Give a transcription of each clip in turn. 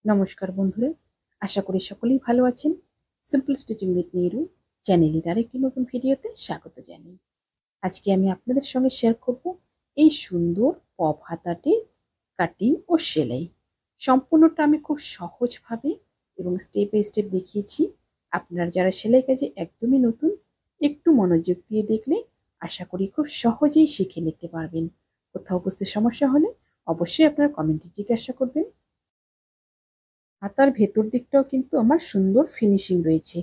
নমস্কার বন্ধুরা, আশা করি সকলেই ভালো আছেন। সিম্পল স্টিচিং উইথ নিরু চ্যানেলের আরেকটি নতুন ভিডিওতে স্বাগত জানাই। আজকে আমি আপনাদের সঙ্গে শেয়ার করব এই সুন্দর পপ হাতাটির কাটিং ও সেলাই। সম্পূর্ণটা আমি খুব সহজভাবে এবং স্টেপ বাই স্টেপ দেখিয়েছি। আপনারা যারা সেলাই কাজে একদমই নতুন, একটু মনোযোগ দিয়ে দেখলে আশা করি খুব সহজেই শিখে নিতে পারবেন। কোথাও বুঝতে সমস্যা হলে অবশ্যই আপনারা কমেন্টে জিজ্ঞাসা করবেন। হাতার ভেতর দিকটাও কিন্তু আমার সুন্দর ফিনিশিং রয়েছে।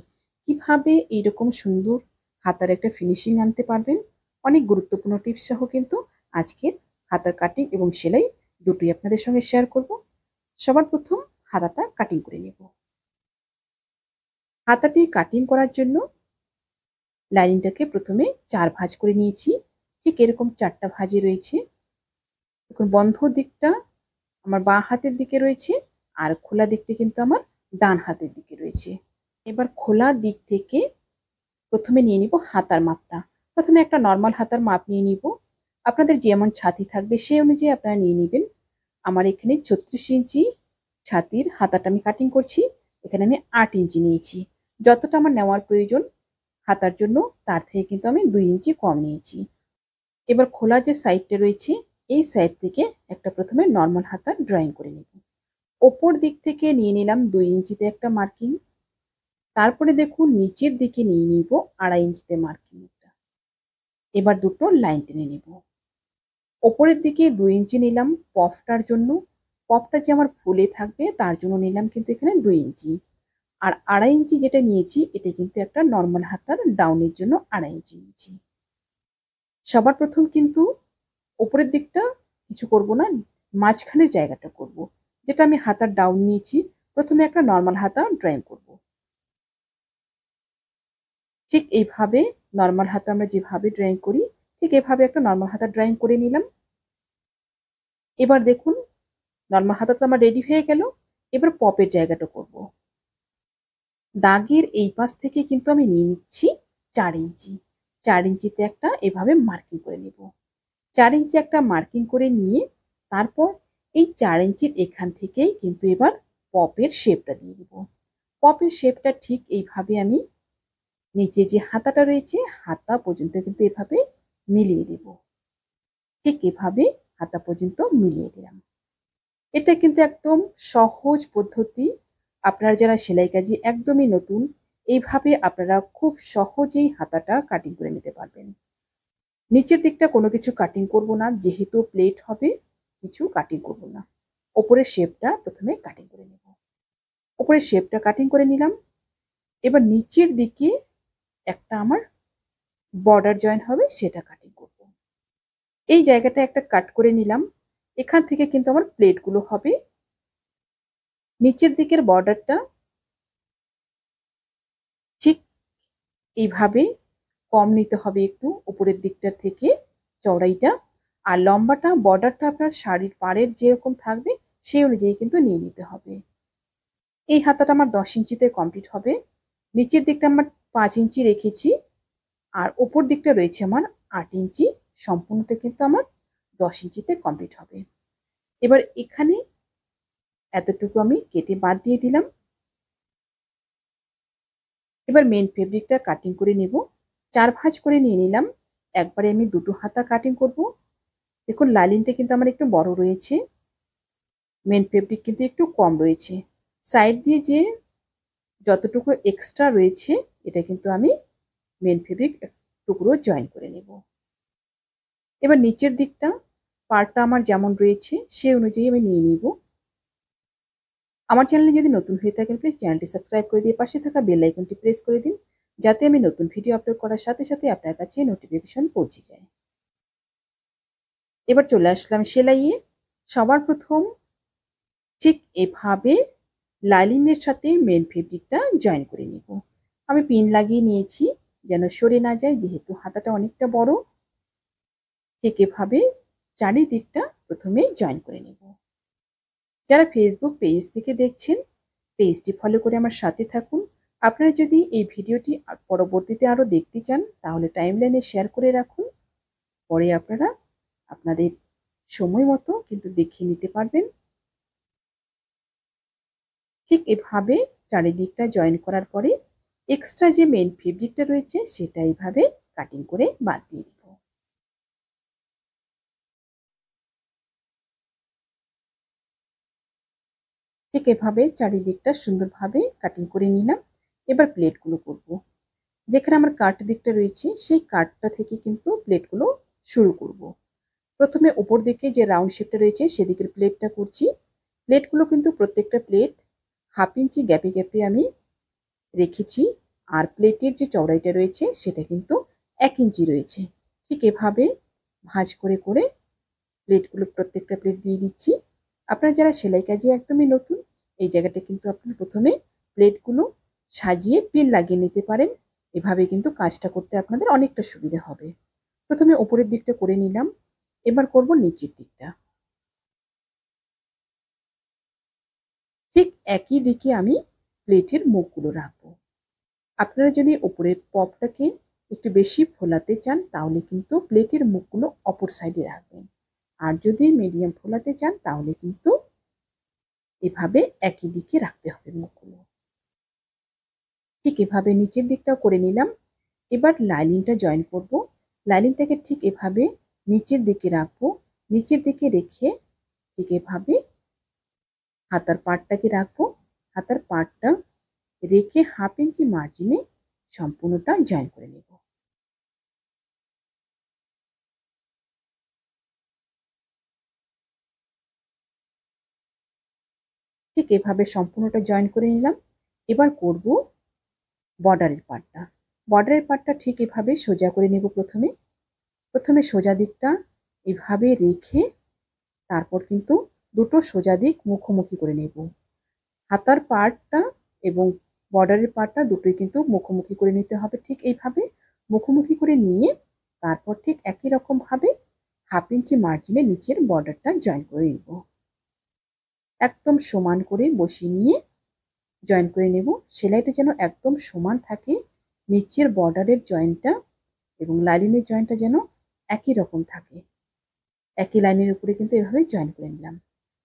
কিভাবে এইরকম সুন্দর হাতার একটা ফিনিশিং আনতে পারবেন, অনেক গুরুত্বপূর্ণ টিপস সহ কিন্তু আজকের হাতার কাটিং এবং সেলাই দুটোই আপনাদের সঙ্গে শেয়ার করব। সবার প্রথম হাতাটা কাটিং করে নেব। হাতাটি কাটিং করার জন্য লাইনিংটাকে প্রথমে 4 ভাঁজ করে নিয়েছি। ঠিক এরকম 4টা ভাঁজে রয়েছে। দেখুন, বন্ধ দিকটা আমার বাঁ হাতের দিকে রয়েছে আর খোলা দিকটা কিন্তু আমার ডান হাতের দিকে রয়েছে। এবার খোলা দিক থেকে প্রথমে নিয়ে নিব হাতার মাপটা। প্রথমে একটা নর্মাল হাতার মাপ নিয়ে নিব। আপনাদের যেমন ছাতি থাকবে সেই অনুযায়ী আপনারা নিয়ে নেবেন। আমার এখানে 36 ইঞ্চি ছাতির হাতাটা আমি কাটিং করছি। এখানে আমি 8 ইঞ্চি নিয়েছি। যতটা আমার নেওয়ার প্রয়োজন হাতার জন্য তার থেকে কিন্তু আমি 2 ইঞ্চি কম নিয়েছি। এবার খোলা যে সাইডটা রয়েছে এই সাইড থেকে একটা প্রথমে নর্মাল হাতা ড্রয়িং করে নেব। ওপর দিক থেকে নিয়ে নিলাম 2 ইঞ্চিতে একটা মার্কিং। তারপরে দেখুন নিচের দিকে নিয়ে নিব 2.5 ইঞ্চিতে মার্কিং একটা। এবার দুটো লাইন টেনে নেব। ওপরের দিকে 2 ইঞ্চি নিলাম পফটার জন্য। পফটা যে আমার ফুলে থাকবে তার জন্য নিলাম কিন্তু এখানে 2 ইঞ্চি। আর 2.5 ইঞ্চি যেটা নিয়েছি এটা কিন্তু একটা নর্মাল হাতার ডাউনের জন্য 2.5 ইঞ্চি নিয়েছি। সবার প্রথম কিন্তু ওপরের দিকটা কিছু করব না, মাঝখানের জায়গাটা করব। যেটা আমি হাতার ডাউন নিয়েছি, প্রথমে একটা নর্মাল হাতা ড্রয়িং করব। ঠিক এইভাবে নর্মাল হাতা আমরা যেভাবে ড্রয়িং করি ঠিক এভাবে একটা নর্মাল হাতা ড্রয়িং করে নিলাম। এবার দেখুন নর্মাল হাতা তো আমার রেডি হয়ে গেল। এবার পপের জায়গাটা করব। দাগের এই পাশ থেকে কিন্তু আমি নিয়ে নিচ্ছি 4 ইঞ্চি। 4 ইঞ্চিতে একটা এভাবে মার্কিং করে নেব। 4 ইঞ্চি একটা মার্কিং করে নিয়ে তারপর এই 4 ইঞ্চির এখান থেকেই কিন্তু এবার পপের শেপটা দিয়ে দিব। পপের শেপটা ঠিক এইভাবে আমি নিচে যে হাতাটা রয়েছে হাতা পর্যন্ত কিন্তু এভাবে মিলিয়ে দেব। ঠিক এভাবে হাতা পর্যন্ত মিলিয়ে দিলাম। এটা কিন্তু একদম সহজ পদ্ধতি। আপনারা যারা সেলাই কাজে একদমই নতুন, এইভাবে আপনারা খুব সহজেই হাতাটা কাটিং করে নিতে পারবেন। নিচের দিকটা কোনো কিছু কাটিং করব না, যেহেতু প্লেট হবে কিছু কাটিং করব না। ওপরের শেপটা প্রথমে কাটিং করে নেব। ওপরের শেপটা কাটিং করে নিলাম। এবার নিচের দিকে একটা আমার বর্ডার জয়েন হবে সেটা কাটিং করব। এই জায়গাটা একটা কাট করে নিলাম। এখান থেকে কিন্তু আমার প্লেটগুলো হবে। নিচের দিকের বর্ডারটা ঠিক এইভাবে কম নিতে হবে একটু উপরের দিকটার থেকে চওড়াইটা। আর লম্বাটা বর্ডারটা আপনার শাড়ির পাড়ের যেরকম থাকবে সেই অনুযায়ী কিন্তু নিয়ে নিতে হবে। এই হাতাটা আমার 10 ইঞ্চিতে কমপ্লিট হবে। নিচের দিকটা আমার 5 ইঞ্চি রেখেছি আর উপর দিকটা রয়েছে আমার 8 ইঞ্চি। সম্পূর্ণটা কিন্তু আমার 10 ইঞ্চিতে কমপ্লিট হবে। এবার এখানে এতটুকু আমি কেটে বাদ দিয়ে দিলাম। এবার মেন ফেব্রিকটা কাটিং করে নেব। 4 ভাঁজ করে নিয়ে নিলাম। একবারে আমি দুটো হাতা কাটিং করব। দেখুন লাইনিংটা কিন্তু আমার একটু বড় রয়েছে, মেন ফেব্রিক কিন্তু একটু কম রয়েছে। সাইড দিয়ে যে যতটুকু এক্সট্রা রয়েছে এটা কিন্তু আমি মেন ফেব্রিক টুকরো জয়েন করে নেব। এবার নিচের দিকটা পার্টটা আমার যেমন রয়েছে সেই অনুযায়ী আমি নিয়ে নিব। আমার চ্যানেলে যদি নতুন হয়ে থাকেন প্লিজ চ্যানেলটি সাবস্ক্রাইব করে দিয়ে পাশে থাকা বেল আইকনটি প্রেস করে দিন, যাতে আমি নতুন ভিডিও আপলোড করার সাথে সাথে আপনার কাছে নোটিফিকেশন পৌঁছে যায়। এবার চলে আসলাম সেলাইয়ে। সবার প্রথম ঠিক এভাবে লাইনিংয়ের সাথে মেন ফেব্রিকটা জয়েন করে নেব। আমি পিন লাগিয়ে নিয়েছি যেন সরে না যায়, যেহেতু হাতাটা অনেকটা বড়। ঠিক এভাবে চারিদিকটা প্রথমে জয়েন করে নেব। যারা ফেসবুক পেজ থেকে দেখছেন পেজটি ফলো করে আমার সাথে থাকুন। আপনারা যদি এই ভিডিওটি পরবর্তীতে আরও দেখতে চান তাহলে টাইমলাইনে শেয়ার করে রাখুন। পরে আপনারা আপনাদের সময় মতো কিন্তু দেখিয়ে নিতে পারবেন। ঠিক এভাবে চারিদিকটা জয়েন করার পরে এক্সট্রা যে মেন ফেব্রিকটা রয়েছে সেটা এইভাবে কাটিং করে বাদ দিয়ে দিব। ঠিক এভাবে চারিদিকটা সুন্দরভাবে কাটিং করে নিলাম। এবার প্লেটগুলো করব। যেখানে আমার কাট দিকটা রয়েছে সেই কাটটা থেকে কিন্তু প্লেটগুলো শুরু করব। প্রথমে উপর দিকে যে রাউন্ড শেপটা রয়েছে সেদিকের প্লেটটা করছি। প্লেটগুলো কিন্তু প্রত্যেকটা প্লেট 1/2 ইঞ্চি গ্যাপে গ্যাপে আমি রেখেছি। আর প্লেটের যে চওড়াইটা রয়েছে সেটা কিন্তু 1 ইঞ্চি রয়েছে। ঠিক এভাবে ভাঁজ করে করে প্লেটগুলো প্রত্যেকটা প্লেট দিয়ে দিচ্ছি। আপনারা যারা সেলাই কাজে একদমই নতুন, এই জায়গাটা কিন্তু আপনারা প্রথমে প্লেটগুলো সাজিয়ে পিন লাগিয়ে নিতে পারেন। এভাবে কিন্তু কাজটা করতে আপনাদের অনেকটা সুবিধা হবে। প্রথমে উপরের দিকটা করে নিলাম, এবার করব নিচের দিকটা। ঠিক একই দিকে আমি প্লেটের মুখগুলো রাখবো। আপনারা যদি উপরের পপটাকে একটু বেশি ফোলাতে চান তাহলে কিন্তু প্লেটের মুখগুলো অপর সাইডে রাখবেন। আর যদি মিডিয়াম ফোলাতে চান তাহলে কিন্তু এভাবে একই দিকে রাখতে হবে মুখগুলো। ঠিক এভাবে নিচের দিকটাও করে নিলাম। এবার লাইনিংটা জয়েন করব। লাইনিংটাকে ঠিক এভাবে নিচের দিকে রাখবো। নিচের দিকে রেখে ঠিক এভাবে হাতার পার্টটাকে রাখবো। হাতার পার্টটা রেখে 1/2 ইঞ্চি মার্জিনে সম্পূর্ণটা জয়েন করে নেব। ঠিক এভাবে সম্পূর্ণটা জয়েন করে নিলাম। এবার করব বর্ডারের পার্টটা। বর্ডারের পার্টটা ঠিক এভাবে সোজা করে নেব। প্রথমে সোজা দিকটা এভাবে রেখে তারপর কিন্তু দুটো সোজা দিক মুখোমুখি করে নেব। হাতার পার্টটা এবং বর্ডারের পার্টটা দুটোই কিন্তু মুখোমুখি করে নিতে হবে। ঠিক এইভাবে মুখোমুখি করে নিয়ে তারপর ঠিক একই রকম ভাবে 1/2 ইঞ্চি মার্জিনে নিচের বর্ডারটা জয়েন করে নেব। একদম সমান করে বসিয়ে নিয়ে জয়েন করে নেব। সেলাইটা যেন একদম সমান থাকে। নিচের বর্ডারের জয়েন্টটা এবং লাইনিংয়ের জয়েন্টটা যেন একই রকম থাকে। একই লাইনের উপরে কিন্তু এভাবে জয়েন করে নিলাম।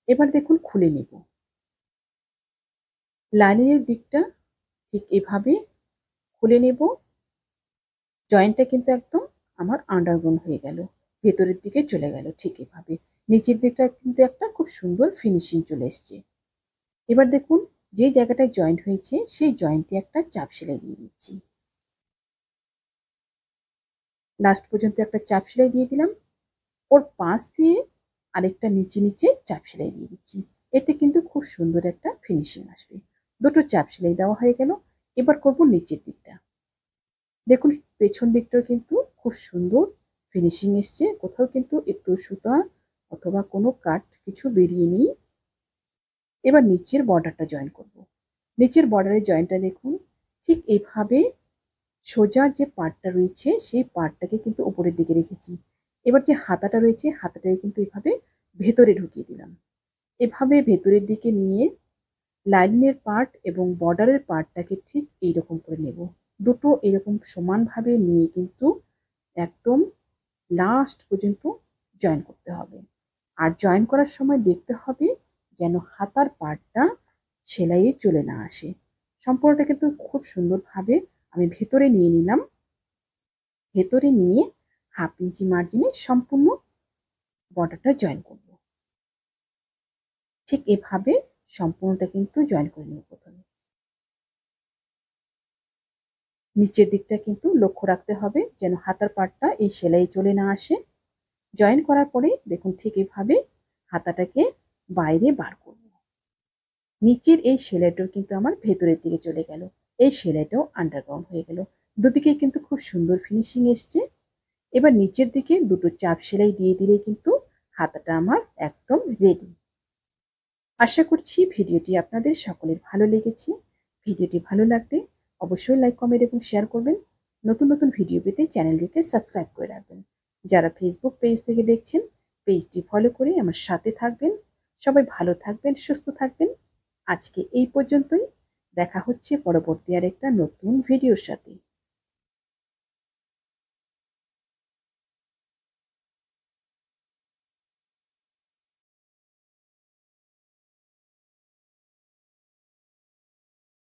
এবার দেখুন খুলে নেব। লাইনিংয়ের দিকটা ঠিক এভাবে খুলে নেব। জয়েন্টটা কিন্তু একদম আমার আন্ডারগ্রাউন্ড হয়ে গেল, ভেতরের দিকে চলে গেল। ঠিক এভাবে নিচের দিকটা কিন্তু একটা খুব সুন্দর ফিনিশিং চলে এসছে। এবার দেখুন যে জায়গাটায় জয়েন্ট হয়েছে সেই জয়েন্টে একটা চাপ সেলাই দিয়ে দিচ্ছি। লাস্ট পর্যন্ত একটা চাপ সেলাই দিয়ে দিলাম। ওর পাশ দিয়ে আরেকটা নিচে নিচে চাপ সেলাই দিয়ে দিচ্ছি। এতে কিন্তু খুব সুন্দর একটা ফিনিশিং আসবে। দুটো চাপ সেলাই দেওয়া হয়ে গেল। এবার করব নিচের দিকটা। দেখুন পেছন দিকটাও কিন্তু খুব সুন্দর ফিনিশিং এসছে। কোথাও কিন্তু একটু সুতা অথবা কোনো কাট কিছু বেরিয়ে নেই। এবার নিচের বর্ডারটা জয়েন করব। নিচের বর্ডারের জয়েন্টটা দেখুন ঠিক এইভাবে সোজা যে পার্টটা রয়েছে সেই পার্টটাকে কিন্তু উপরের দিকে রেখেছি। এবার যে হাতাটা রয়েছে হাতাটাকে কিন্তু এভাবে ভেতরে ঢুকিয়ে দিলাম। এভাবে ভেতরের দিকে নিয়ে লাইনিংয়ের পার্ট এবং বর্ডারের পার্টটাকে ঠিক এইরকম করে নেব। দুটো এরকম সমানভাবে নিয়ে কিন্তু একদম লাস্ট পর্যন্ত জয়েন করতে হবে। আর জয়েন করার সময় দেখতে হবে যেন হাতার পার্টটা সেলাইয়ে চলে না আসে। সম্পূর্ণটা কিন্তু খুব সুন্দরভাবে আমি ভেতরে নিয়ে নিলাম। ভেতরে নিয়ে 1/2 ইঞ্চি মার্জিনে সম্পূর্ণ বর্ডারটা জয়েন করব। ঠিক এভাবে সম্পূর্ণটা কিন্তু জয়েন করে নেব। প্রথমে নিচের দিকটা কিন্তু লক্ষ্য রাখতে হবে যেন হাতার পার্টটা এই সেলাই চলে না আসে। জয়েন করার পরে দেখুন ঠিক এভাবে হাতাটাকে বাইরে বার করব। নিচের এই সেলাইটাও কিন্তু আমার ভেতরের দিকে চলে গেল। এই সেলাইটাও আন্ডারগ্রাউন্ড হয়ে গেল। দুদিকে কিন্তু খুব সুন্দর ফিনিশিং এসছে। এবার নিচের দিকে দুটো চাপ সেলাই দিয়ে দিলেই কিন্তু হাতাটা আমার একদম রেডি। আশা করছি ভিডিওটি আপনাদের সকলের ভালো লেগেছে। ভিডিওটি ভালো লাগলে অবশ্যই লাইক, কমেন্ট এবং শেয়ার করবেন। নতুন নতুন ভিডিও পেতে চ্যানেলটিকে সাবস্ক্রাইব করে রাখবেন। যারা ফেসবুক পেজ থেকে দেখছেন পেজটি ফলো করে আমার সাথে থাকবেন। সবাই ভালো থাকবেন, সুস্থ থাকবেন। আজকে এই পর্যন্তই। দেখা হচ্ছে পরবর্তী আরেকটা নতুন ভিডিওর সাথে।